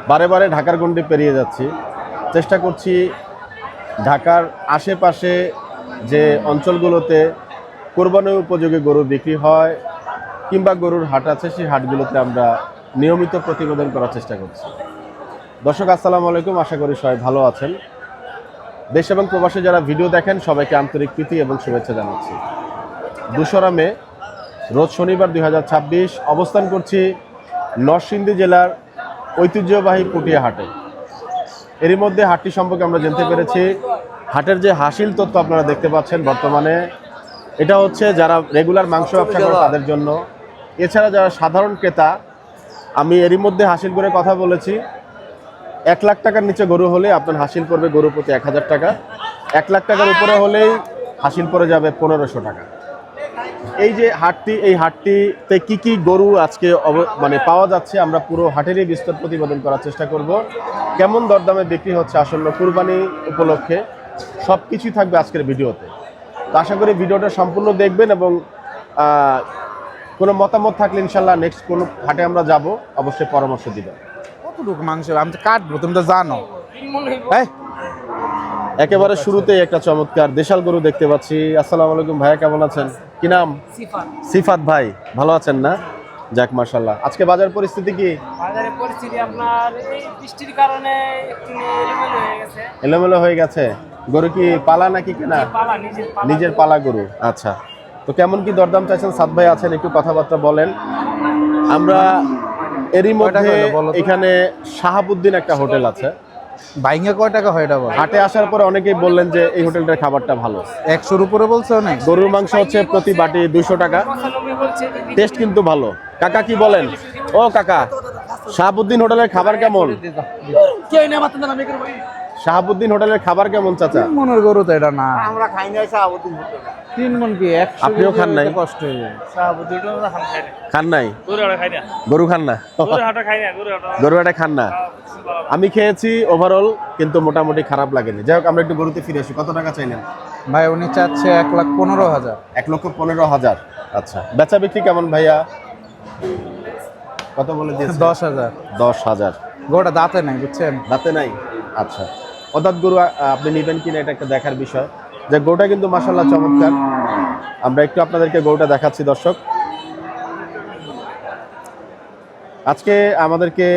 বারে বারে ঢাকার গণ্ডি পেরিয়ে যাচ্ছি, চেষ্টা করছি ঢাকার আশেপাশে যে অঞ্চলগুলোতে কোরবানি উপযোগী গরু বিক্রি হয় কিংবা গরুর হাট আছে সেই হাটগুলোতে আমরা নিয়মিত প্রতিবেদন করার চেষ্টা করছি। দর্শক আসসালামু আলাইকুম, আশা করি সবাই ভালো আছেন। দেশ এবং প্রবাসে যারা ভিডিও দেখেন সবাইকে আন্তরিক প্রীতি এবং শুভেচ্ছা জানাচ্ছি। 2রা মে রোজ শনিবার 2026 অবস্থান করছি নরসিংদী জেলার ঐতিহ্যবাহী পুটিয়া হাটে। এরই মধ্যে হাটটি সম্পর্কে আমরা জানতে পেরেছি। হাটের যে হাসিল তথ্য আপনারা দেখতে পাচ্ছেন বর্তমানে, এটা হচ্ছে যারা রেগুলার মাংস ব্যবসা করে তাদের জন্য। এছাড়া যারা সাধারণ ক্রেতা, আমি এরই মধ্যে হাসিল করে কথা বলেছি, 1 লাখ টাকার নিচে গরু হলে আপনার হাসিল পড়বে গরু প্রতি 1000 টাকা, 1 লাখ টাকার উপরে হলেই হাসিল পড়ে যাবে 1500 টাকা। এই যে হাটটি, এই হাটটিতে কি কি গরু আজকে মানে পাওয়া যাচ্ছে আমরা পুরো হাটেরই বিস্তর প্রতিবেদন করার চেষ্টা করব। কেমন দরদামে বিক্রি হচ্ছে আসন্ন কুরবানি উপলক্ষে সব কিছুই থাকবে আজকের ভিডিওতে। তো আশা করি ভিডিওটা সম্পূর্ণ দেখবেন এবং কোনো মতামত থাকলে ইনশাল্লাহ নেক্সট কোনো হাটে আমরা যাব অবশ্যই পরামর্শ দিবেন। কতটুকু মাংস আমি তো কাটবো, তুমি তো জানো। একেবারে শুরুতেই একটা চমৎকার দেশাল গরু দেখতে পাচ্ছি। আসসালামু আলাইকুম ভাইয়া, কেমন আছেন? কি নাম? সিফাত ভাই, ভালো আছেন না? যাক মাশাআল্লাহ। আজকে বাজার পরিস্থিতি কি? বাজারের পরিস্থিতি আপনার এই বৃষ্টির কারণে একটু এলোমেলো হয়ে গেছে। এলোমেলো হয়ে গেছে। গরু কি পালা নাকি কেনা? পালা, নিজের পালা গরু। আচ্ছা, তো কেমন কি দরদাম চাইছেন? সাদ ভাই আছেন, একটু কথাবার্তা বলেন। আমরা এরই মধ্যে এখানে শাহাবুদ্দিন একটা হোটেল আছে, বাইঙ্গা কয় টাকা হয় এটা বল? হাটে আসার পরে অনেকেই বললেন যে এই হোটেলটার খাবারটা ভালো। 100-র উপরে বলছে অনেক। গরুর মাংস হচ্ছে প্রতি বাটি 200 টাকা, 95 বলছে। টেস্ট কিন্তু ভালো। কাকা কি বলেন? ও কাকা, শাহাবুদ্দিন হোটেলের খাবার কেমন? শাহাবুদ্দিন হোটেলের খাবার কেমন চাচা? 3 মনের গরু তো এটা না, আমরা খাই নাই শাহাবুদ্দিন। 3 মন কি 100? আপনিও খান নাই? কষ্ট হয়ে যায়। শাহাবুদ্দিন আমরা খাই না। খান নাই? গরুটা খাই না। গরু খান না? গরুটা খাই না, গরুটা। গরু হাটে খান না? আমি খেয়েছি ওভারঅল, কিন্তু মোটামুটি খারাপ লাগেনি। যাই হোক, আমরা একটু গরুতে ফিরে আসি। কত টাকা চাইলেন? ভাই উনি চাচ্ছে 1,15,000। 1,15,000। আচ্ছা, বেচা বিক্রি কেমন ভাইয়া? কত বলে দিয়েছে? 10,000। 10,000। গরুটা দাঁতে নাই, বুঝছেন? দাঁতে নাই? আচ্ছা, অর্থাৎ গরু আপনি নেবেন কিনা এটা একটা দেখার বিষয়। যে গরুটা কিন্তু মাশাআল্লাহ চমৎকার। আমরা একটু আপনাদেরকে গরুটা দেখাচ্ছি দর্শক। আজকে আমাদেরকে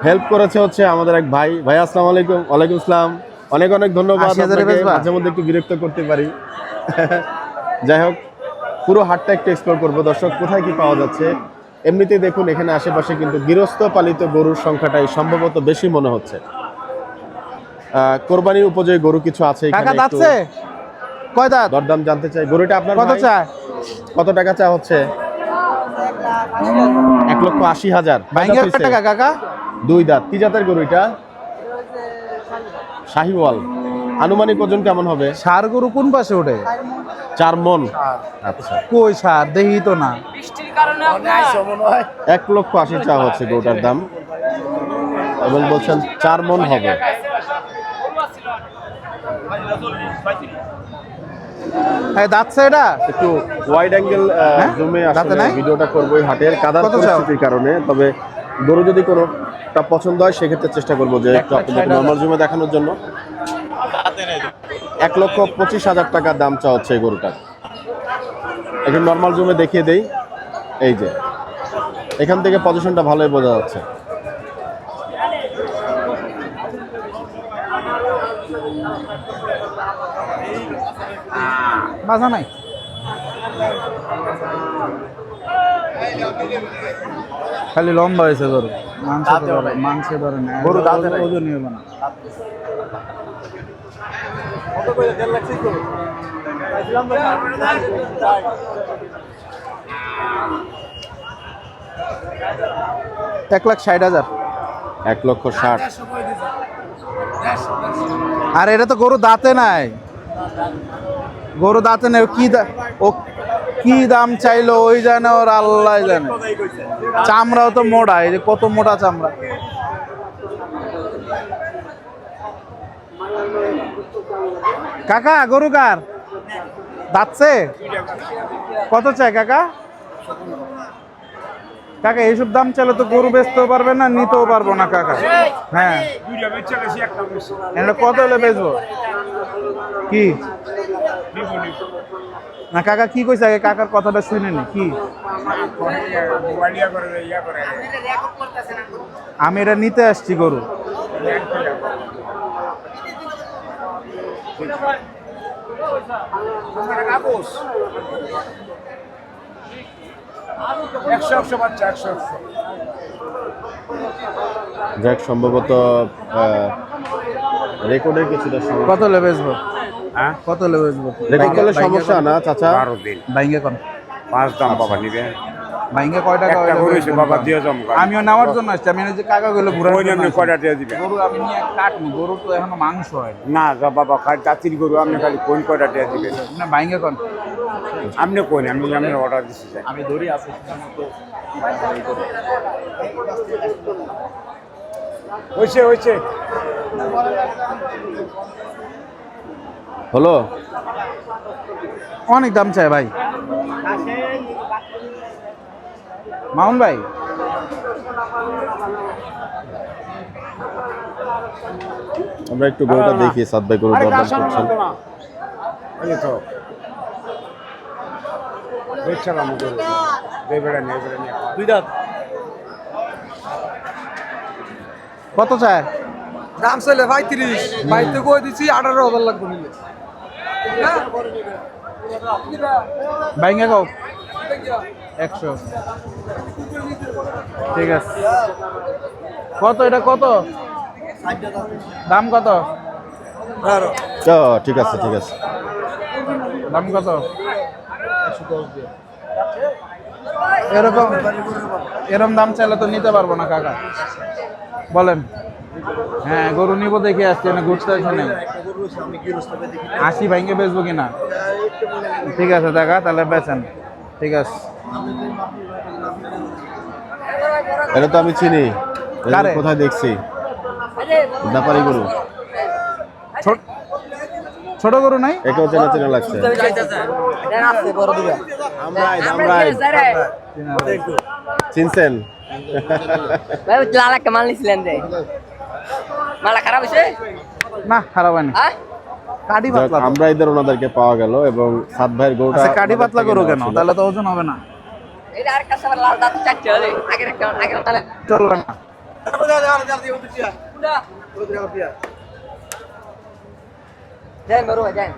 হেল্প করেছে হচ্ছে আমাদের এক ভাই। ভাই আসসালামু আলাইকুম। ওয়ালাইকুম আসসালাম। অনেক অনেক ধন্যবাদ। 80,000 আপনাকে বেচবা? মাঝে মধ্যে একটু বিরক্ত করতে পারি। যাই হোক, পুরো হাটটা একটু এক্সপ্লোর করবো দর্শক, কোথায় কি পাওয়া যাচ্ছে। এমনিতেই দেখুন এখানে আশেপাশে কিন্তু গৃহস্থ পালিত গরুর সংখ্যাটাই সম্ভবত বেশি মনে হচ্ছে। কোরবানির উপযোগী গরু কিছু আছে কাকা এখানে, একটু দাঁতছে কয় দাঁত? দরদাম জানতে চাই। গরুটা আপনার কত ভাই? চায়? কত টাকা চা হচ্ছে? 1,80,000। বাইঙ্গা কয় টাকা কাকা? 2 দাঁত। কি জাতের গরু এটা? শাহিওয়াল। আনুমানিক ওজন কেমন হবে? সার গরু কোন পাশে ওঠে? 4 মন। আচ্ছা, কই সার দেখি তো না। বৃষ্টির কারণে আপনার 1,80,000 চা হচ্ছে গরুটার দাম এবং বলছেন 4 মন হবে। হ্যাঁ দাঁতছে এটা? একটু ওয়াইড অ্যাঙ্গেল জুমে দাঁতে আসলে নাই? ভিডিওটা করবো এই হাটের কাদার কত চাও? পরিস্থিতির কারণে। তবে গরু যদি কোনোটা পছন্দ হয় সেক্ষেত্রে চেষ্টা করবো যে একটু আপনাদের নর্মাল জুমে দেখানোর জন্য। 1,25,000 টাকা দাম চা হচ্ছে এই গরুটার। একটু নর্মাল জুমে দেখিয়ে দেই। এই যে এখান থেকে পজিশনটা ভালোই বোঝা যাচ্ছে। বাধা নাই। খালি লম্বা হয়েছে গরু, মাংস ধরে না। গরু দাঁতে নাই? ওজনই হলো না। $1,60,000। 1,60,000। আর এটা তো গরু দাঁতে নাই, গরু দাঁতে নেই। ও কি দাম চাইলো ওই জানে, ওর আল্লাহ জানে। চামড়াও তো মোটা, এই যে কত মোটা চামড়া। কাকা গরু কার? দাঁতছে? কত চাই কাকা? কাকা এইসব দাম চাইলে তো গরু বেচতেও পারবে না, নিতেও পারবো না কাকা। হ্যাঁ, এটা কত হলে বেচবো কি না কাকা? কি কইছে আগে? কাকার কথাটা শুনেনি কি? আমি এটা নিতে আসছি গরু। যাক, সম্ভবত রেকর্ডের কিছুটা সমস্যা। কত হলে বেচবো? হ্যাঁ কত হলে বেচবো? রেকর্ড করলে সমস্যা না চাচা। 12 দিন বাইঙ্গে কোন 5 দাম বাবা নিবে। বাইঙ্গে কয় টাকা একটা হইলে গরু বেচবো? বাবা দিয়ে যাম। আমিও নেওয়ার জন্য আসছি। আমি যে কাকা গুলো ঘুরে ওই আপনি কয়টা দিয়ে দিবেন? গরু আমি নিয়ে কাটবো, গরু তো এখনো মাংস হয় না যা বাবা খালি জাতির গরু, আপনি খালি কোন কয়টা দিয়ে দিবেন? না। বাইঙ্গে কোন আপনি কোন আমি আপনার অর্ডার দিচ্ছি। আমি ধরি আছে হইছে হইছে হলো অনেক দাম চাই ভাই। মামুন ভাই, আমরা একটু গরুটা দেখি। সাদ ভাই গরু দরদাম করছেন। এই তো দেখছিলাম গরু দেবেড়া নিয়ে দুই দাঁত কত চায়? দাম চাইলে 35, বাইতে কই দিছি 18,000 লাগবে নিলে। বাইঙ্গে কও 100। ঠিক আছে। কত এটা কত দাম? কত ও, ঠিক আছে ঠিক আছে। দাম কত? এরকম এরকম দাম চাইলে তো নিতে পারবো না কাকা, বলেন। হ্যাঁ, গরু নিব দেখে আসছি, না ঘুরতে আসছি না। 80 ভাইঙ্গে বেচবো কিনা? ঠিক আছে দেখা, তাহলে বেচেন। ঠিক আছে। এটা তো আমি চিনি। এটা কারে? কোথায় দেখছি? ব্যাপারী গরু। ছোট গরু নাই? একেও চেনা চেনা লাগছে। চিনছেন? ভাই লাল একটা মাল নিছিলেন যে মালটা খারাপ হয়েছে না, খারাপ হয়নি। কাঠি যাক, পাতলা। আমরা এদের ওনাদেরকে পাওয়া গেল এবং সাদ ভাইয়ের গরুটা আচ্ছা, কাঠি পাতলা গরু কেন? ছিল। তাহলে তো ওজন হবে না, এটা আর কাছে লাল দাঁত চারটে হলে আগের একটা আগের তাহলে চলবে না। দেন বড় ভাই দেন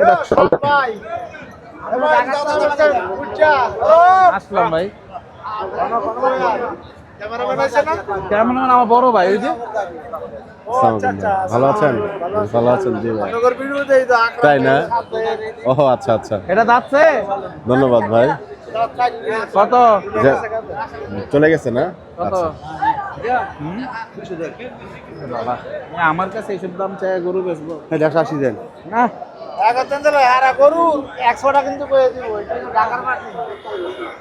এটা চলবে। আসলাম ভাই। ক্যামেরাম্যান আমার বড় ভাই, ওই যে। আসসালামু আলাইকুম। ভালো আছেন? ভালো আছেন জি ভাই। তাই না? ও আচ্ছা আচ্ছা, এটা যাচ্ছে ধন্যবাদ ভাই। কত? যে- চলে গেছে না? কত? আচ্ছা। হুম? বাবা, আমার কাছে এইসব দাম চাই গরু বেচবো 180 দেন। না।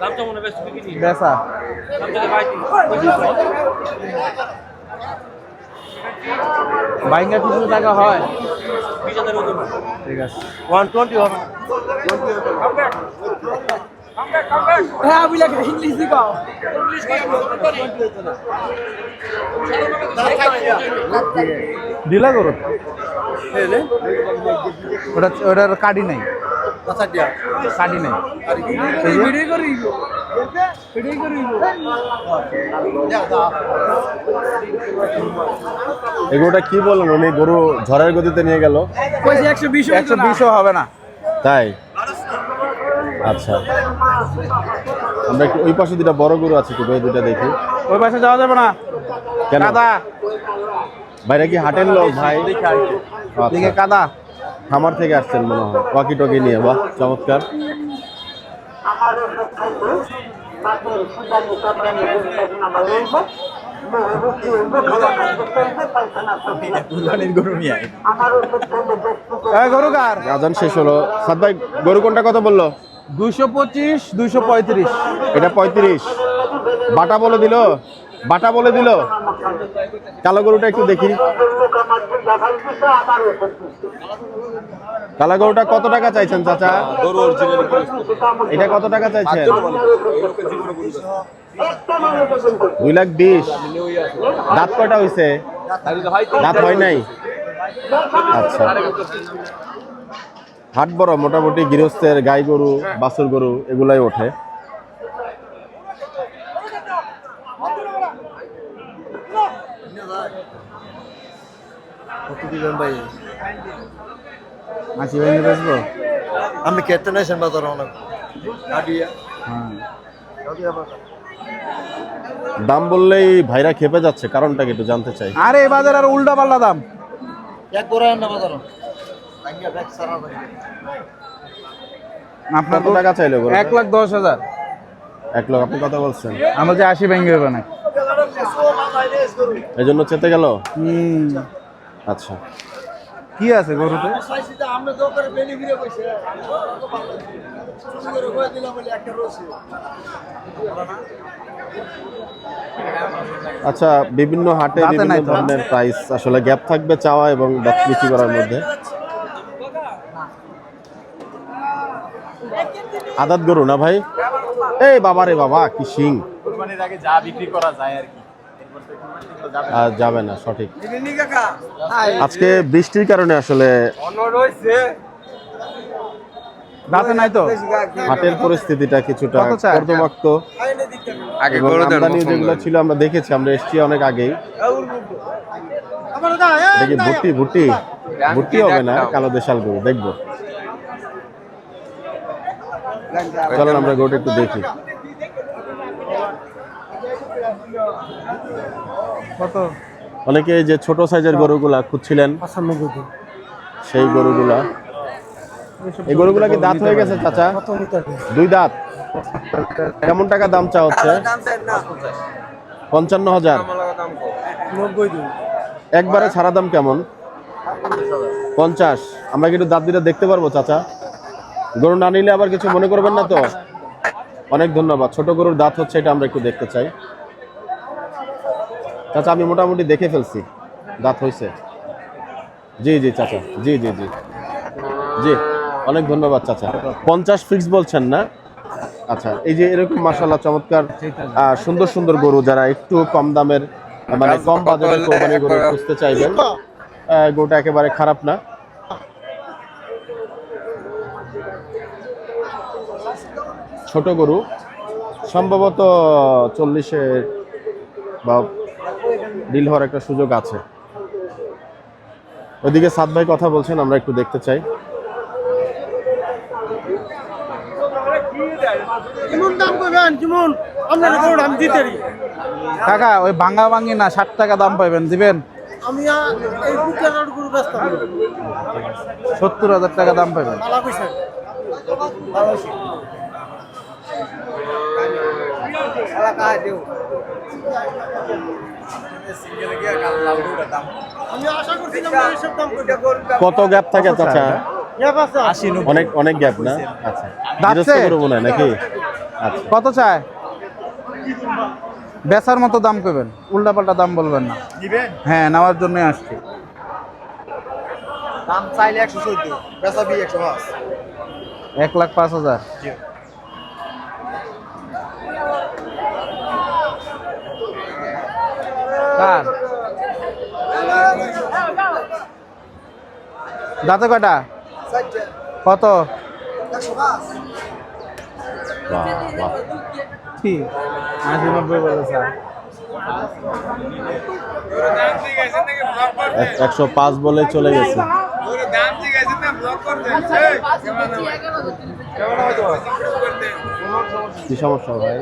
দামটা মনে বেশ বিক্রি বেচা দাম থেকে ভাই বাইঙ্গা কিছু টাকা হয়। 20,000 ওজন ঠিক আছে। 120 হবে হ্যাঁ বুঝলা ইংলিশ দিকাও। ঢিলা গরু ওটা, ওটার কাটি নাই, কাটি নাই। এই যে, ভিডিও করি ভিডিও করি এই গরুটা কি বললেন উনি? গরু ঝড়ের গতিতে নিয়ে গেল। কইছে 120 120 হবে না। তাই? আচ্ছা, আমরা একটু ওই পাশে দুটা বড় গরু আছে, একটু ওই দুটা দেখি। ওই পাশে যাওয়া যাবে না, কেন? কাদা। ভাইরা কি হাটের লোক ভাই? দিকে আচ্ছা, কাদা। খামার থেকে আসছেন মনে হয়, ওয়াকি টকি নিয়ে। বাহ, চমৎকার। এই গরু কার? আজান শেষ হলো। সাদ ভাই, গরু কোনটা কত বললো? 225, 235। এটা 35। বাটা বলে দিল? বাটা বলে দিল। কালো গরুটা একটু দেখি। কালো গরুটা কত টাকা চাইছেন চাচা? এটা কত টাকা চাইছেন? 2,20,000। দাঁত কয়টা হইছে? দাঁত হয় নাই। আচ্ছা, হাট বড়, মোটামুটি গৃহস্থের গাই গরু, বাছুর গরু এগুলাই ওঠে। আমি খেতে নাই সেন বাজার অনেক দাম বললেই ভাইরা খেপে যাচ্ছে, কারণটা কি একটু জানতে চাই। আরে এই বাজার আর উল্টা পাল্টা দাম। এক করে না বাজার আপনার কত টাকা চাইলো গরুটা? 1,10,000। 1 লাখ। আপনি কত বলছেন? আমরা যে 80 ভেঙে হবে না। এই জন্য চেতে গেল। হুম, আচ্ছা, কি আছে গরুতে? আচ্ছা, বিভিন্ন হাটে দাঁতে বিভিন্ন নাই তো। ধরনের প্রাইস আসলে গ্যাপ থাকবে চাওয়া এবং বিক্রি করার মধ্যে। আদাত গরু না ভাই? এই বাবা রে বাবা, কি শিং! আর যাবে না, সঠিক। আজকে বৃষ্টির কারণে আসলে দাঁতে নাই তো। হাটের পরিস্থিতিটা কিছুটা কত চায়? কর্দমাক্ত। এবং আমদানি যেগুলো ছিল আমরা দেখেছি, আমরা এসছি অনেক আগেই। দেখি ভুট্টি ভুট্টি ভুট্টি হবে না, কালো দেশাল গরু দেখবো। চলেন আমরা গরুটা একটু দেখি। কত? অনেকে এই যে ছোট সাইজের গরুগুলা খুঁজছিলেন, সেই গরুগুলা। এই গরুগুলা কি দাঁত হয়ে গেছে চাচা? 2 দাঁত। কেমন টাকা দাম চা হচ্ছে? 55,000। একবারে ছাড়া দাম কেমন? 50। আমরা কি একটু দাঁত দিলে দেখতে পারবো চাচা? গরু না নিলে আবার কিছু মনে করবেন না তো? অনেক ধন্যবাদ। ছোট গরুর দাঁত হচ্ছে, এটা আমরা একটু দেখতে চাই। চাচা আমি মোটামুটি দেখে ফেলছি, দাঁত হয়েছে। জি জি চাচা, জি জি জি জি, অনেক ধন্যবাদ চাচা। 50 ফিক্স বলছেন না? আচ্ছা, এই যে এরকম মাশাআল্লাহ চমৎকার সুন্দর সুন্দর গরু, যারা একটু কম দামের মানে কম বাজেটের কোরবানি গরু খুঁজতে চাইবেন, গরুটা একেবারে খারাপ না। ছোট গরু সম্ভবত 40-এর বা ডিল হওয়ার একটা সুযোগ আছে। ওইদিকে সাদ ভাই কথা বলছেন, আমরা একটু দেখতে চাই। কাকা ওই ভাঙ্গা ভাঙ্গি না, 60 টাকা দাম পাইবেন, দিবেন? 70,000 টাকা দাম পাইবেন। কত গ্যাপ থাকে চাচা? অনেক অনেক গ্যাপ না? আচ্ছা, দাঁতছে? গরু মনে হয় নাকি? আচ্ছা, কত চায়? বেচার মতো দাম করবেন, উল্টা পাল্টা দাম বলবেন না। হ্যাঁ, নেওয়ার জন্যই আসছি। দাম চাইলে 114, বেচা বি 105। 1,05,000। কার দাঁতে কয়টা? কত? বাহ বাহ। কি 80-90 বলে স্যার। 105 বলে চলে গেছে। কি সমস্যা ভাই?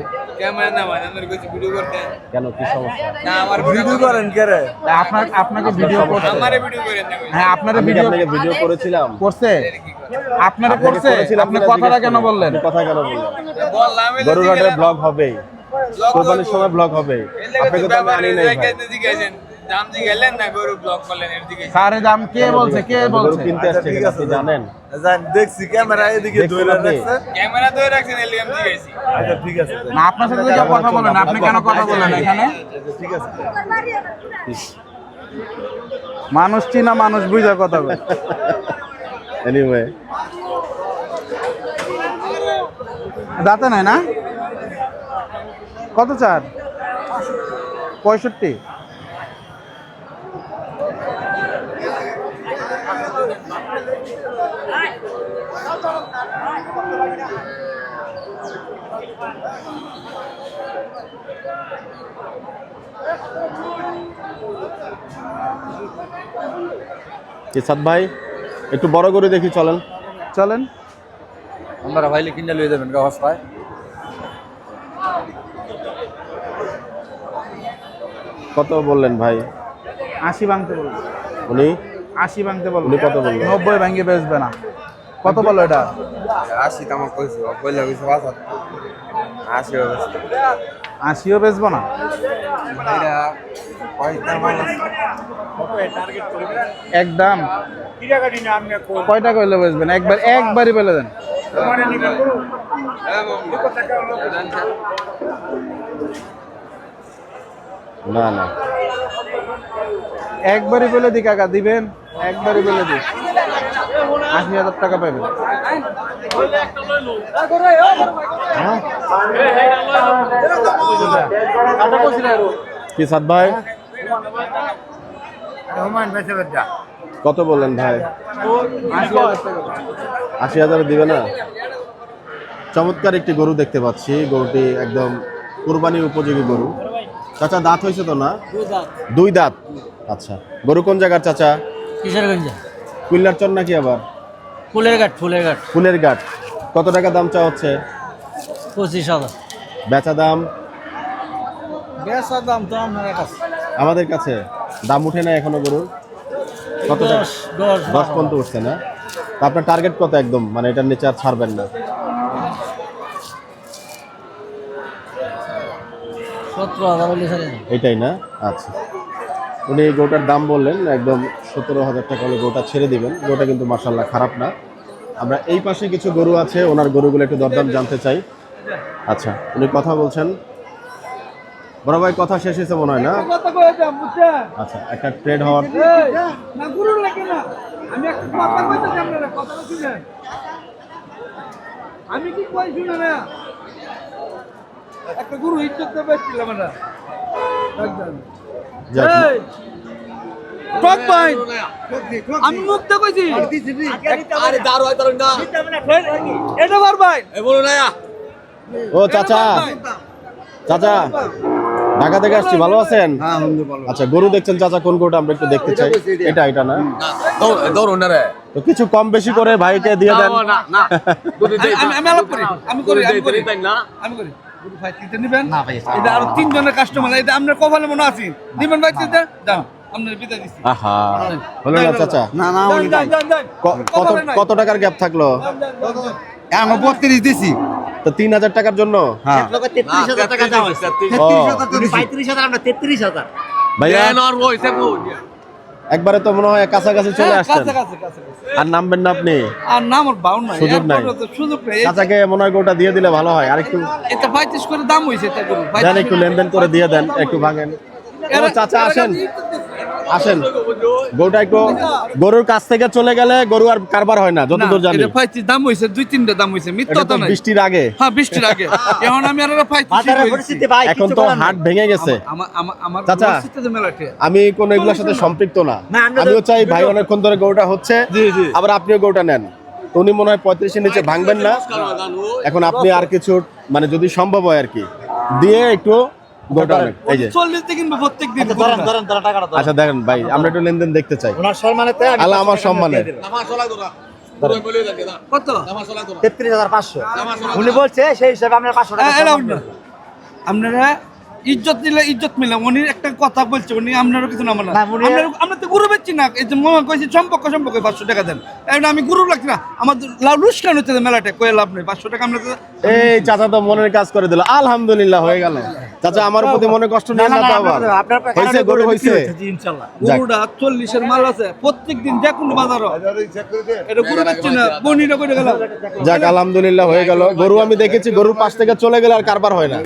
কেন, কি সমস্যা? আপনাকে ভিডিও করছে। হ্যাঁ, আপনারা আমি কি আপনাকে ভিডিও করেছিলাম? করছে। আপনারা আপনাকে করছে, করেছিলাম আপনি কিনা কথাটা জিজ্ঞেস কেন করুন। বললেন? আপনি কথা কেন বললেন? গরুর হাটের ব্লগ হবেই, কোরবানির সময় ব্লগ হবেই। আপনাকে তো আমি আনি নাই ভাই। কারে দাম কে বলছে কে গরু বলছে কিনতে আসছে কিন্তু আপনি জানেন? দেখছি ক্যামেরা এদিকে দেখছেন ধরে আপনি? রাখছে আচ্ছা ঠিক আছে না আপনার সাথে কেউ কথা বলেন আপনি কেন কথা বলেন এখানে ঠিক আছে মানুষ চিনা মানুষ বুঝা কথা বলে এনিওয়ে দাঁতে নাই না কত চার 65 কি সাদ ভাই একটু বড় করে দেখি চলেন। চলেন আমরা ভাইলে কিনে লয়ে যাবেন গা হস্তায় কত বললেন ভাই? 80 ভাঙতে বলবো উনি 80 ভাঙতে বলবো উনি কত বললেন? 90 ভাঙে বেচবে না কত বলো এটা 80 তামা কইছে কইলা কইছে 80 80ও বেচবো না এটা কয়টা মাল একদম কয়টা কইলে বেচবেন একবারই বলে দেন না না একবারই বলে দি কাকা দিবেন একবারই বলে দি 80,000 টাকা পাবেন কি সাদ ভাই কত বললেন ভাই? 80,000 দিবে না? চমৎকার একটি গরু দেখতে পাচ্ছি, গরুটি একদম কুরবানির উপযোগী গরু। চাচা দাঁত হয়েছে তো না? 2 দাঁত। আচ্ছা গরু কোন জায়গার চাচা? কিশোরগঞ্জ কুইল্লার চর নাকি আবার? ফুলের ঘাট ফুলের ঘাট। কত টাকা দাম চা হচ্ছে? 25,000 বেচা দাম বেচার দাম তো আপনার কাছে আমাদের কাছে দাম উঠে না এখনো গরুর? কত টাকা? 10 পর্যন্ত উঠছে না? তা আপনার টার্গেট কত একদম, মানে এটার নিচে আর ছাড়বেন না? 17,000 হলে ছেড়ে দিন। এটাই না? আচ্ছা উনি গরুটার দাম বললেন একদম 17,000 টাকা হলে গরুটা ছেড়ে দিবেন। গরুটা কিন্তু মাশাআল্লাহ খারাপ না। আমরা এই পাশে কিছু গরু আছে, ওনার গরুগুলো একটু দরদাম জানতে চাই। আচ্ছা উনি কথা বলছেন। বড় ভাই কথা শেষ হয়েছে মনে হয় না? আচ্ছা একটা ট্রেড হওয়ার আমি কি কই শুনে না একটা গুরু ইজ্জত দেবে ছিলাম না যাক, টক ভাই আমি মুক্ত কইছি আরে দারু হয় দারু না এটা বার ভাই এ বলো না ও চাচা চাচা ঢাকা থেকে আসছি, ভালো আছেন? আচ্ছা গরু দেখছেন চাচা, কোন গরুটা আমরা একটু দেখতে চাই। এটা না দৌড় না রে তো কিছু কম বেশি করে ভাইকে দিয়ে দেন। না না আমি আলাপ করি আমি করি না আমি করি গুরু ভাই কিনতে নেবেন না ভাই এটা আর 3 জনের কাস্টমার এটা আপনার কপালে মনে আছে দিবেন ভাই কিনতে দাম আপনার বিদায় দিছি আহা হলো না চাচা? না না কত টাকার গ্যাপ থাকলো? আমি 32 দিছি তো 3,000 টাকার জন্য? হ্যাঁ 33,000 টাকা দাম হইছে 35,000 আমরা 33,000 ভাইয়া একবারে তো মনে হয় কাছাকাছি চলে আসছেন, আর নামবেন না আপনি? আর না আমার বাউন নাই সুযোগ নাই। সুযোগ নাই চাচাকে মনে হয় গোটা দিয়ে দিলে ভালো হয়। আর একটু এটা 35 করে দাম হইছে এটা গরু দেন, একটু লেনদেন করে দিয়ে দেন, একটু ভাঙেন। ও চাচা আসেন আসেন, গরুটা একটু গরুর কাছ থেকে চলে গেলে গরু আর কারবার হয় না যতদূর জানি। এটা 35 দাম হইছে 2-3টা দাম হইছে মিথ্যা এটা তো তো নাই বৃষ্টির আগে, হ্যাঁ বৃষ্টির আগে এখন আমি আর 35 এখন তো হাট ভেঙে গেছে। আমার চাচা, পরিস্থিতি মেলাটে আমি কোন এগুলোর সাথে সম্পৃক্ত না। আমিও চাই ভাই অনেকক্ষণ ধরে গরুটা হচ্ছে, আবার আপনিও গরুটা নেন। তো উনি মনে হয় 35-এর নিচে ভাঙবেন না। এখন আপনি আর কিছু মানে যদি সম্ভব হয় আর কি দিয়ে একটু গরুটা নেন। এই যে 40 থেকে কিনবো প্রত্যেকদিন আচ্ছা দেখেন ভাই, আমরা একটু লেনদেন দেখতে চাই। আল্লাহ আমার সম্মানে কত 33,500 উনি বলছে সেই হিসাবে আমরা 500 টাকা আপনারা ইজ্জত নিলে ইজ্জত মিলে উনি একটা কথা বলছে উনি আপনারও কিছু নাম না আমরা তো গুরু বেচছি বেচছি না, এই যে মনে কইছি সম্পর্ক 500 টাকা দেন। এখন আমি গরু লাগছি না, আমার লুস কেন হচ্ছে মেলাটা, কয়ে লাভ নেই, 500 টাকা আমরা এই চাচা তো মনের কাজ করে দিল, আলহামদুলিল্লাহ হয়ে গেল। চাচা আমার প্রতি মনে কষ্ট নিয়ে না তো আবার হয়েছে, গরু হয়েছে। গরুটা 40-এর মাল আছে, প্রত্যেকদিন যে কোনো বাজারও এটা গরু বেচছি না, বনিটা করে গেলাম। যাক আলহামদুলিল্লাহ হয়ে গেল। গরু আমি দেখেছি গরুর পাশ থেকে চলে গেলে আর কারবার হয় না।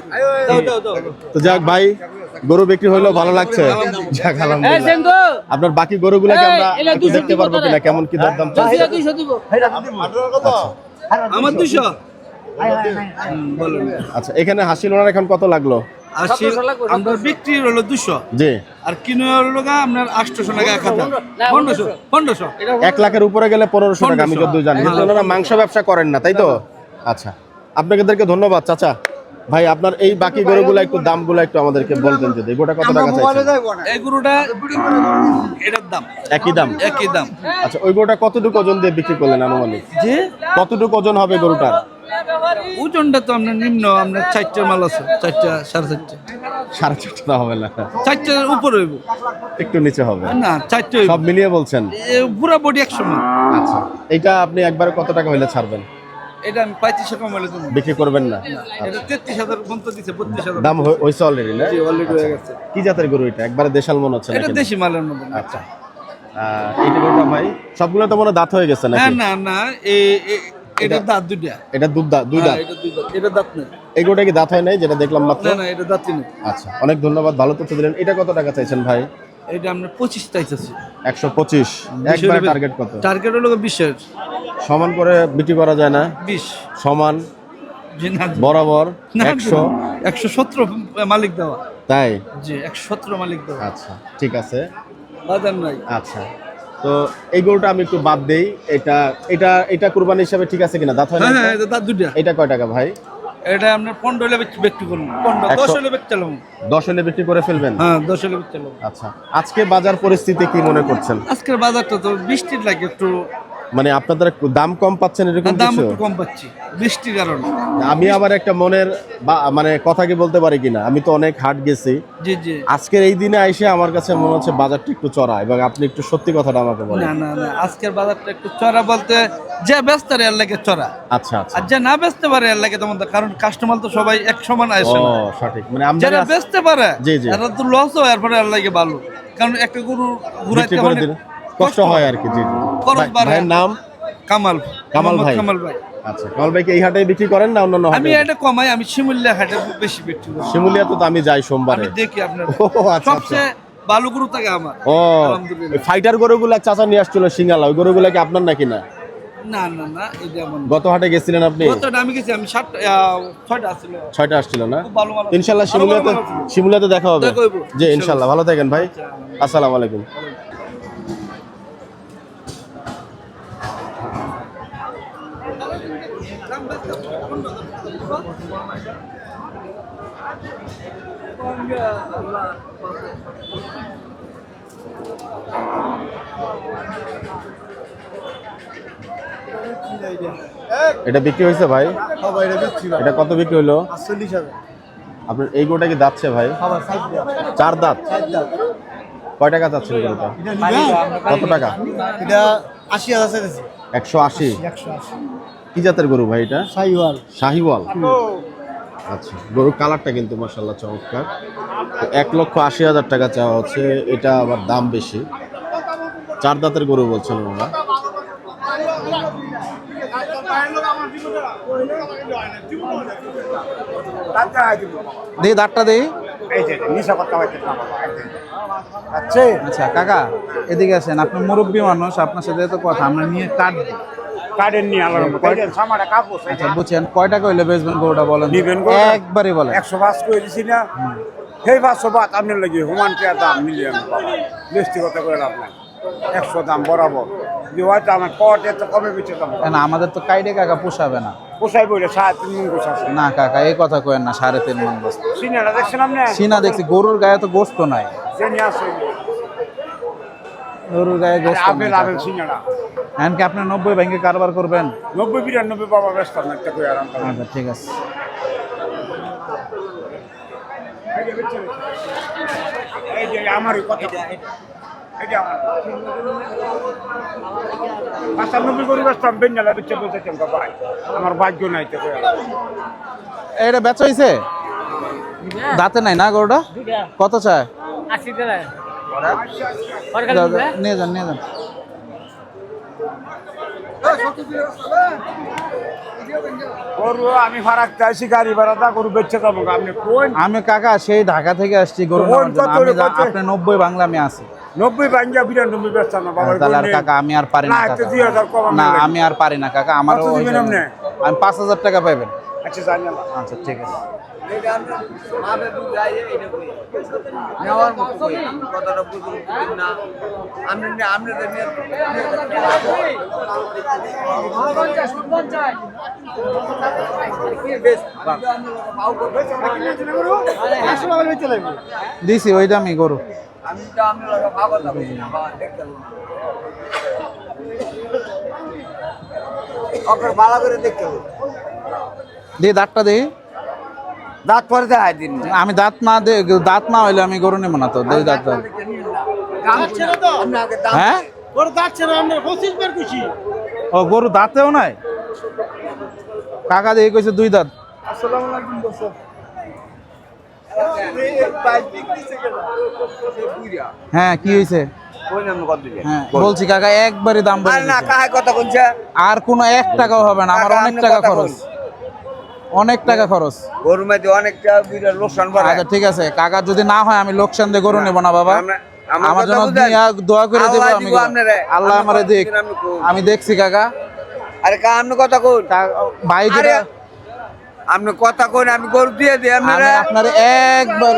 দাও। তো যাক ভাই, গরু বিক্রি হইলো, ভালো লাগছে। যাক আলহামদুলিল্লাহ। আপনার বাকি গরুগুলোকে আমরা একটু দেখতে পারবো কিনা, কেমন কি দরদাম চলছে? আমার 200। আচ্ছা, এখানে হাসিল ওনার এখন কত লাগলো? আমরা বিক্রি হলো 200, জি, আর কিনে হলো আপনার 800 টাকা 1500। 1 লাখের উপরে গেলে 1500 টাকা, আমি যতদূর জানি। কিন্তু ওনারা মাংস ব্যবসা করেন না, তাই তো? আচ্ছা, আপনাদেরকে ধন্যবাদ চাচা। ভাই আপনার এই বাকি গরুগুলো একটু দামগুলো একটু আমাদেরকে বলতেন যদি, গোটা কত টাকা চাইছেন? এই গরুটা এটার দাম একই দাম। আচ্ছা, ওই গরুটা কতটুকু ওজন দিয়ে বিক্রি করলেন আনুমানিক? যে কতটুকু ওজন হবে গরুটার? ওজনটা তো আপনার নিম্ন, আপনার 4টার মাল আছে, 4টা 4.5টা। 4.5 হবে না, 4টার উপর হইব, একটু নিচে হবে না 4টা সব মিলিয়ে বলছেন? পুরা বডি 100 মাল। আচ্ছা, এটা আপনি একবারে কত টাকা হইলে ছাড়বেন? এটা আমি 3500 কম হলে দেব, বিক্রি করবেন না? এটা 33000 পর্যন্ত দিছে, 32000 দাম হইছে অলরেডি না? অলরেডি হয়ে গেছে। কি জাতের গরু এটা? একবারে দেশাল মনে হচ্ছে এটা নাকি? দেশি মালের মধ্যে। আচ্ছা, এইটা গরুটা ভাই সবগুলো তো মনে দাঁত হয়ে গেছে না নাকি? না এটা দাঁত দুইটা। এটা দুই দাঁত। এটা দুই দাঁত, এটা দাঁত নেই। এই গরুটা কি দাঁত হয় নাই যেটা দেখলাম মাত্র? না এটা দাঁতই নেই। আচ্ছা, অনেক ধন্যবাদ, ভালো তথ্য দিলেন। এটা কত টাকা চাইছেন ভাই? এটা আমরা 25 চাইতেছি। 125। একবারে টার্গেট কত? টার্গেট হলো 20-এর। সমান করে বিক্রি করা যায় না? 20 সমান জি না, বরাবর না, 100 মালিক দেওয়া। তাই? জি 117 মালিক দেওয়া। আচ্ছা, ঠিক আছে। বাজার নাই। আচ্ছা, তো এই গরুটা আমি একটু বাদ দেই। এটা এটা এটা কুরবানি হিসাবে ঠিক আছে কিনা? দাঁত হয় না? হ্যাঁ এটা দাঁত দুইটা। এটা কয় টাকা ভাই? এটা আমরা 15 হলে বিক্রি করব। 10 হলে বিক্রি চালাম। 10 হলে বিক্রি করে ফেলবেন? হ্যাঁ 10 হলে বিক্রি চালাম। আচ্ছা, আজকে বাজার পরিস্থিতি কি মনে করছেন? আজকের বাজারটা তো বৃষ্টির লাগে একটু, মানে আপনাদের দাম কম পাচ্ছেন এরকম দাম কিছু? একটু কম পাচ্ছি বৃষ্টির কারণে। আমি আবার একটা মনের মানে কথা কি বলতে পারি কিনা, আমি তো অনেক হাট গেছি, জি জি। আজকের এই দিনে আইসে আমার কাছে মনে হচ্ছে বাজারটা একটু চড়া, এবং আপনি একটু সত্যি কথাটা আমাকে বলেন। না আজকের বাজারটা একটু চড়া বলতে, যে ব্যস্ত এর লাগে চড়া, আচ্ছা আচ্ছা, আর যে না বেচতে পারে এর লাগে তেমন, কারণ কাস্টমার তো সবাই এক সমান আসে ও না। সঠিক, মানে যারা বেচতে পারে জি জি এরা তো লস হয়, এরপরে এর লাগে ভালো, কারণ একটা গরু ঘুরাইতে বিক্রি করে দিলে কষ্ট হয় আর কি। জি জি। ভাইয়ের নাম? কামাল ভাই। কামাল ভাই। আচ্ছা, কামাল ভাই কি এই হাটে বিক্রি করেন না অন্যান্য হাটে? আমি এটা কমাই, আমি শিমুলিয়া হাটে বেশি বিক্রি করি। শিমুলিয়া তো আমি যাই সোমবারে। আমি দেখি আপনার ও আচ্ছা, সবচেয়ে ভালো গরু থাকে আমার। ও আলহামদুলিল্লাহ। ফাইটার গরুগুলা চাচা নিয়ে আসছিল সিঙ্গালা, ওই গরুগুলা কি আপনার নাকি না? না এটা এমন না। গত হাটে গেছিলেন আপনি? গতটা আমি গেছি, আমি 6টা আসছিল। 6টা আসছিল না? খুব ভালো মাল আছে। ইনশাআল্লাহ ভালো মাল আছে। শিমুলিয়াতে দেখা হবে। দেখা হইবো। জি ইনশাআল্লাহ, ভালো থাকেন ভাই। আসসালামু আলাইকুম। এটা বিক্রি হয়েছে ভাই? এটা কত বিক্রি হলো? 48,000। আপনার এই গরুটা কি দাঁতছে ভাই? 4 দাঁত। কয় টাকা চাচ্ছেন গরুটা? কত টাকা? এটা 80,000 চাইতেছি। 180। কি জাতের গরু ভাই এটা? সাইওয়াল। শাহিওয়াল। আচ্ছা, গরুর কালারটা কিন্তু মাশাআল্লাহ চমৎকার। তো 1,80,000 টাকা চাওয়া হচ্ছে, এটা আবার দাম বেশি। 4 দাঁতের গরু বলছেন ওরা। দেখি দাঁতটা দেখি। আচ্ছা কাকা, এদিকে আসেন, আপনি মুরব্বী মানুষ, আপনার সাথে তো কথা, আমরা নিয়ে কাটবো। কার্ডের নিয়ে আলাদা সামাটা কাগজ আচ্ছা বুঝছেন, কয় টাকা হইলে বেচবেন গরুটা বলেন? নিবেন গরুটা? একবারই বলেন। 105 করে দিছি না, সেই 500 বাদ আপনার লাগে হুমান কে দাম মিলিয়ে আমি পাবো, ব্যক্তিগত করে লাভ নাই। 100 দাম বরাবর, যে হয়তো আমার কট এত কমে বেঁচে দাম না আমাদের তো কাইডে কাকা পোষাবে না। পোষাই বলে 3.5 মন গোছ আছে। না কাকা এই কথা কয়েন না, 3.5 মন বস্তু। সিনারা দেখছেন আপনি? সিনা দেখছি, গরুর গায়ে তো গোস্ত নাই। জেনে আছে গরুর গায়ে গোস্ত আপেল আপেল সিনারা। এমনকি আপনি 90 ভেঙে কারবার করবেন? 90-92 বাবা ব্যস্ত না, একটা করে আরাম করে। আচ্ছা ঠিক আছে। এই যে আমারই কথা, এটা আমার 95 গরু বেচতাম বেঙ্গালা বেচে বলতেছেন ভাই আমার ভাগ্য নাই তো এটা বেচা হয়েছে দাঁতে নাই না গরুটা কত চায় 80 টাকা দাও, দাও, নিয়ে যান নিয়ে যান গরু আমি ফারাক চাইছি গাড়ি ভাড়াটা গরু বেচে যাবো আপনি কোন আমি কাকা সেই ঢাকা থেকে আসছি গরু কোন নেওয়ার জন্য। কত আমি কত? আপনি 90 বাংলা আমি আছি 90 ভাঙ্গা 92 বেচতাম না বাবার তাহলে আর গরু কাকা আমি আর পারি না না, কাকা। একটু 2000 কম আমি না লাগবে। আমি আর পারি না কাকা আমারও কত ওই দিবেন যে- আপনি? আমি 5000 টাকা পাবেন আচ্ছা জানি না আচ্ছা ঠিক আছে নেওয়ার মতো কই, কথাটা বুঝুন না আপনি দিছি ওই দামই গরু আমি তো আপনার ভালো কথা বলছি না দেখতে আপনার ভালো করে দেখতে হবে দিয়ে দাঁতটা দিই দাঁত পরে দেখাই দিন আমি দাঁত না হইলে আমি গরু নেবো না তো দুই দাঁত দাও। হ্যাঁ ও গরু দাঁতেও নাই কাকা দিয়ে কইছে দুই দাঁত হ্যাঁ কি হয়েছে হ্যাঁ বলছি কাকা একবারই দাম বলে না দিছি। কাহে কথা বলছে আর কোনো 1 টাকাও হবে না আমার কাকা, অনেক আপনি টাকা কথা খরচ বলুন। অনেক টাকা খরচ গরু মধ্যে অনেকটা বিরাট লোকসান বাড়ে আচ্ছা ঠিক আছে কাকা যদি না হয় আমি লোকসান দিয়ে গরু নেব না বাবা আমার আমার কথা জন্য বুঝেন? দোয়া করে দেবো আল্লাহ আমি দিব আপনারে। আল্লাহ আমার আমারে কথা দেখ বুঝেন, আমি কই। আমি দেখছি কাকা আরে কা আপনি কথা কোন ভাই আরে যেটা আপনি কথা কোন আমি গরু দিয়ে দিই আমি আপনারা আপনার একবার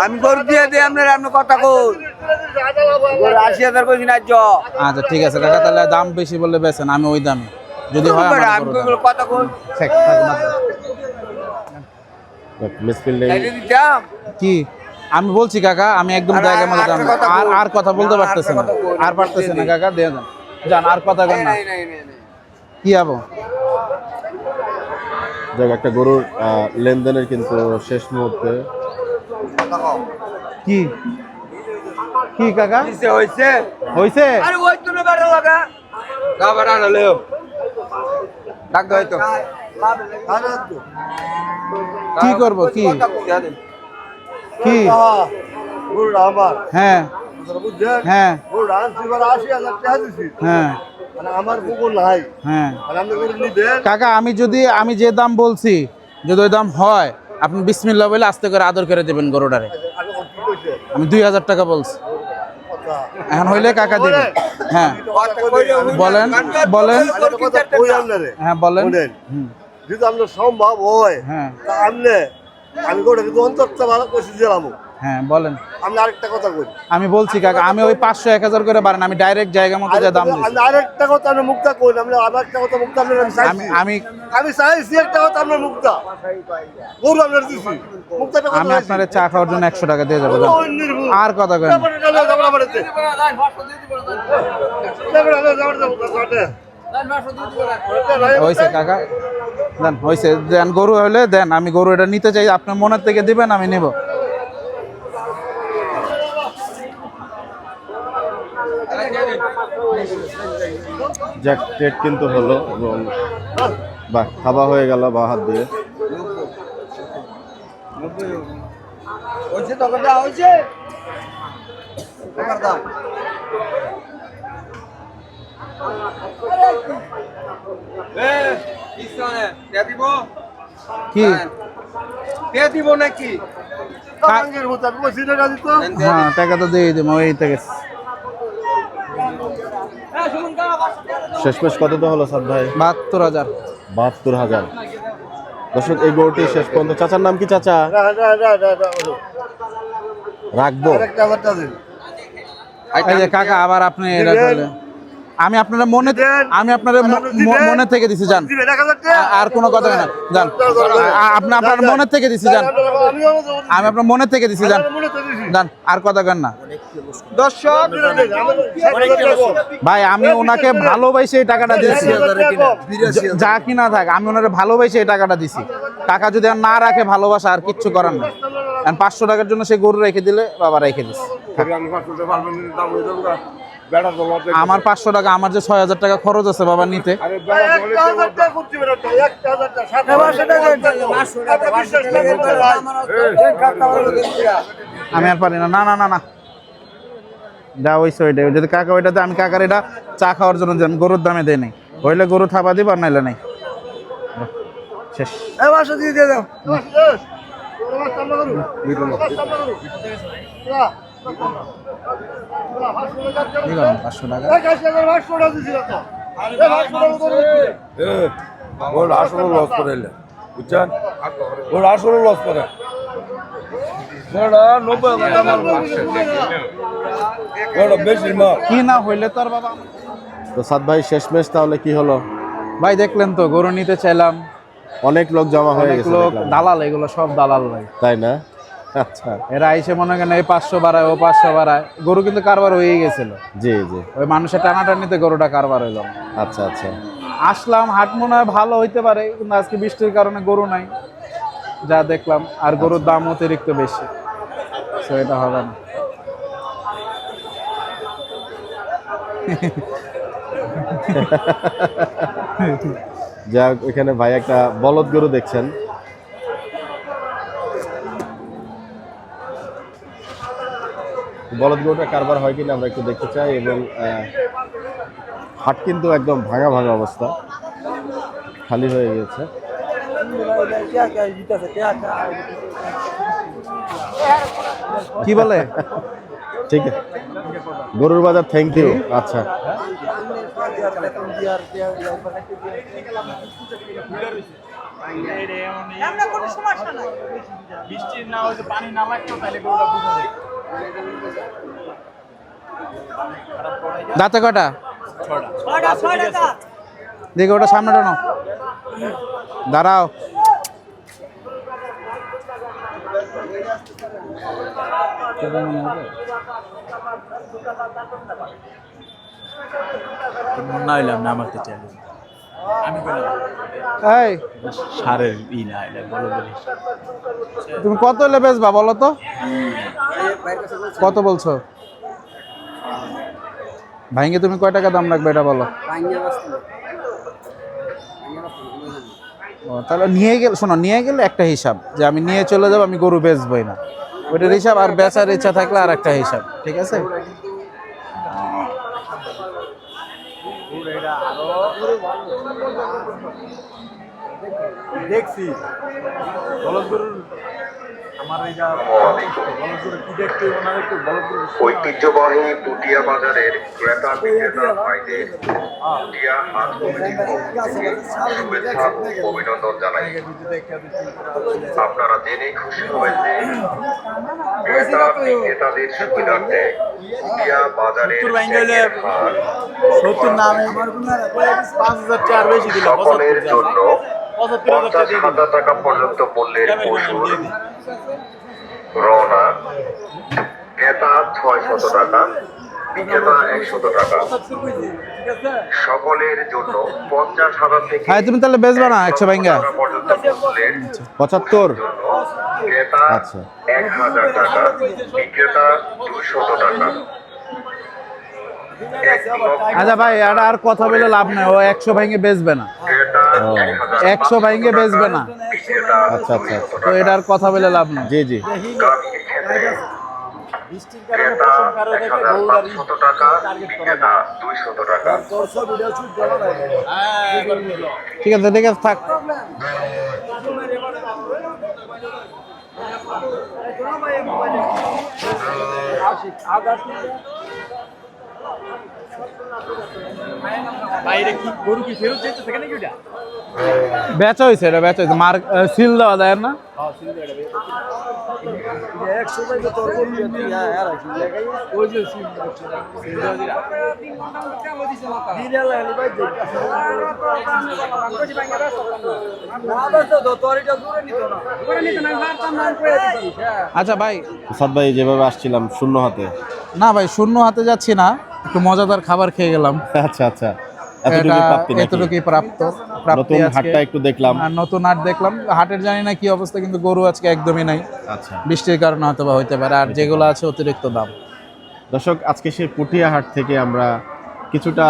আমি গরু দিয়ে দিই আপনারা আপনি কথা কোন গরু 80,000 কইছি না জ আচ্ছা ঠিক আছে কাকা তাহলে দাম বেশি বললে বেচেন আমি ওই দামে যদি হয় আমার আমি গরুটা। কইগুলো কথা কোন থাক, থাক, বাদ দাও। মিসফিল্ডিং তাইলে দিতাম কি আমি বলছি কাকা আমি একদম আর- জায়গা মতো আর দাম একটা কথা আর বল। আর কথা বলতে না, পারতেছে আর না একটা কথা বল। আর পারতেছে না কাকা দিয়ে দেন জান আর কথা কর না নাই কি আবো যাক একটা গরুর লেনদেনের কিন্তু শেষ মুহূর্তে কি কি কাকা কিসে হইছে হইছে আরে ওই তো বেড়া লাগা গা বেড়া না লেও ডাক দাও তো কি করব কি কি গরুটা আমার হ্যাঁ বুঝছেন হ্যাঁ গরুটা আনছি এবার 80,000 টাকা দিছি হ্যাঁ মানে আমার পুকুর নাই হ্যাঁ আর আপনি গরু নিবেন কাকা আমি যে দাম বলছি যদি ওই দাম হয় আপনি বিসমিল্লাহ বলে আস্তে করে আদর করে দেবেন গরুটারে আগে ও কি কইছে আমি 2000 টাকা বলছি কথা এখন হইলে কাকা দিবেন হ্যাঁ বলেন বলেন একটা কথা কই আপনারে হ্যাঁ বলেন শুনেন হুম, যদি আপনার সম্ভব হয় হ্যাঁ তা আমি গরুটা কিন্তু অন্তরটা ভালো কইছি দিলাম হ্যাঁ বলেন আমি আরেকটা কথা কই আমি বলছি কাকা আমি ওই 500 1000 করে বাড়েন আমি ডাইরেক্ট জায়গা মতো যা দাম দিছি আমি আরেকটা কথা আমি মুক্তা কই আমি আরেকটা কথা মুক্তা আপনার আমি আমি চাইছি আমি আমি চাইছি একটা কথা আপনার মুক্তা গরু আপনার দিছি মুক্তাটা আমি আপনার চা খাওয়ার জন্য 100 টাকা দিয়ে যাবো যান। আর কথা কই হইছে কাকা দেন হইছে দেন গরু হইলে দেন আমি গরু এটা নিতে চাই আপনি মনের থেকে দিবেন আমি নেব যাক ট্রেড কিন্তু হলো এবং বাহ খাওয়া হয়ে গেল বা হাত দিয়ে হইছে তো কথা হইছে টাকার দাম এ কিসনে কে দিব কি কে দিব নাকি হ্যাঁ টাকা তো দিয়ে দেবো ওই থেকে শেষমেশ কত তো হলো সাদ ভাই 72000 72,000 দর্শক এই গরুটি শেষ পর্যন্ত চাচার নাম কি চাচা রাখবো এই যে কাকা আবার আপনি এটা করলেন আমি আপনার মনে থেকে দিছি জান আর কোনো কথা না জান আপনি আপনার মনে থেকে দিছি জান আমি আপনার মনে থেকে দিছি জান জান আর কথা কেন না দর্শক ভাই আমি ওনাকে ভালোবাসে এই টাকাটা দিয়েছি যা কিনা থাক আমি ওনাকে ভালোবাসে এই টাকাটা দিছি টাকা যদি আর না রাখে ভালোবাসা আর কিচ্ছু করার না আর 500 টাকার জন্য সে গরু রেখে দিলে বাবা রেখে দিস। আমি 500 টাকা পারবেন না, দাম হয়ে যাবে বেড়া তো লস আমার 500 টাকা, আমার যে 6000 টাকা খরচ আছে বাবা নিতে। আরে বেড়া তো 1000 টাকা করতে বেরো 1000 টাকা 700 টাকা আমি আর পারি না, না না না না যা হইছে ওইটাই। যদি কাকা ওইটাতে, আমি কাকার এটা চা খাওয়ার জন্য দেন, গরুর দামে দেয় নাই। হইলে গরু থাপা দিব আর নাইলে নাই, শেষ। এই 500 দিয়ে দাও কি করেন 500 টাকা? ওর আসলে লস করে এলে বুঝছেন, ওর আসলে লস করে বেশি না। কি না হইলে তো আর বাবা তো সাদ ভাই শেষমেশ তাহলে কি হলো? ভাই দেখলেন তো, গরু নিতে চাইলাম, অনেক লোক জমা হয়ে অনেক গেছে লোক, দেখলাম। দালাল, এগুলো সব দালাল ভাই। তাই না? আচ্ছা, এরা এসে মনে করেন এই 500 বাড়ায়, ও 500 বাড়ায়, গরু কিন্তু কারবার হয়ে গেছিল। জি জি, ওই মানুষের টানাটানিতে গরুটা কারবার হইল। আচ্ছা আচ্ছা। আসলাম, হাট মনে হয় ভালো হইতে পারে, কিন্তু আজকে বৃষ্টির কারণে গরু নাই যা দেখলাম, আর গরুর দাম অতিরিক্ত বেশি, তো এটা হবে না। যা এখানে ভাই একটা বলদ গরু দেখছেন, বলদ গরুটা কারবার হয় কিনা আমরা একটু দেখতে চাই। এবং হাট কিন্তু একদম ভাঙা ভাঙা অবস্থা, খালি হয়ে গেছে। কি বলে? ঠিক আছে, গরুর বাজার, থ্যাংক ইউ। আচ্ছা, দাঁতে কটা? দেখি ওটা সামনে টানো, দাঁড়াও। না হইলাম না, আমার তো চ্যালেঞ্জ আমি এই সারের ই না এটা বলো বলি। তুমি কত হলে বেচবা বলো তো? কত বলছো? ভাইঙ্গে তুমি কয় টাকা দাম রাখবে এটা বলো। ও, তাহলে নিয়ে গেলে, শোনো, নিয়ে গেলে একটা হিসাব, যে আমি নিয়ে চলে যাবো, আমি গরু বেচবই না, ওইটার হিসাব। আর বেচার ইচ্ছা থাকলে আর একটা হিসাব, ঠিক আছে? দেখছি বলদ গরুর আমার এই যা বলদ গরু কি দেখতে ওনার একটু বলদ গরু ঐতিহ্যবাহী পুটিয়া বাজারের ক্রেতা বিক্রেতা ভাইদের পুটিয়া হাট কমিটির পক্ষ থেকে শুভেচ্ছা ও অভিনন্দন জানাই। আপনারা জেনে খুশি হয়েছে ক্রেতা বিক্রেতাদের সুবিধার্থে পুটিয়া বাজারের হাট 70 নামে 5000 টাকা বেশি দিল, সকলের জন্য 50,000 টাকা পর্যন্ত মূল্যের পশুর রওনা, ক্রেতা 600 টাকা, বিক্রেতা 100 টাকা, সকলের জন্য 50,000 থেকে হ্যাঁ, তুমি তাহলে বেচবা না 100 ভাইঙ্গা? টাকা পর্যন্ত মূল্যের 75। জন্য ক্রেতা আচ্ছা। 1000 টাকা, বিক্রেতা 200 টাকা। আচ্ছা ভাই, এটা আর কথা বলে লাভ নাই, ও 100 ভাইঙ্গে বেচবে না, ক্রেতা 100 ভাইঙ্গে বেচবে না, বিক্রেতা আচ্ছা আচ্ছা, তো এটা আর কথা বলে লাভ নাই। জি জি, গাভীর ক্ষেত্রে ক্রেতা 1500 টাকা, বিক্রেতা 200 টাকা। ঠিক আছে, ঠিক আছে, থাক। বাইরে কি গরু কি ফেরত যেতে সেখানে কি ওটা বেচা হয়েছে, এটা বেচা হয়েছে, মার্ক সিল দেওয়া যায় না। আচ্ছা ভাই, সাদ ভাই যেভাবে আসছিলাম শূন্য হাতে। না ভাই, শূন্য হাতে যাচ্ছি না, একটু মজাদার খাবার খেয়ে গেলাম। আচ্ছা আচ্ছা, এতটুকুই প্রাপ্তি নাকি? এতটুকুই প্রাপ্তি নতুন আজকে। হাটটা একটু দেখলাম। আর নতুন হাট দেখলাম, হাটের জানি না কি অবস্থা, কিন্তু গরু আজকে একদমই নাই। আচ্ছা বৃষ্টির কারণে হয়তো বা হইতে পারে, আর যেগুলো আছে অতিরিক্ত দাম। দর্শক, আজকে সেই পুঠিয়া হাট থেকে আমরা কিছুটা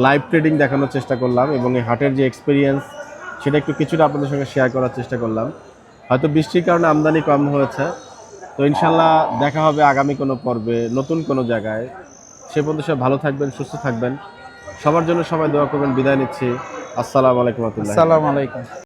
লাইভ ট্রেডিং দেখানোর চেষ্টা করলাম এবং এই হাটের যে এক্সপিরিয়েন্স সেটা একটু কিছুটা আপনাদের সঙ্গে শেয়ার করার চেষ্টা করলাম। হয়তো বৃষ্টির কারণে আমদানি কম হয়েছে, তো ইনশাল্লাহ দেখা হবে আগামী কোনো পর্বে নতুন কোনো জায়গায়। সে পর্যন্ত সব ভালো থাকবেন, সুস্থ থাকবেন, সবার জন্য সবাই দোয়া করবেন। বিদায় নিচ্ছি। আসসালামু আলাইকুম। আসসালামু আলাইকুম।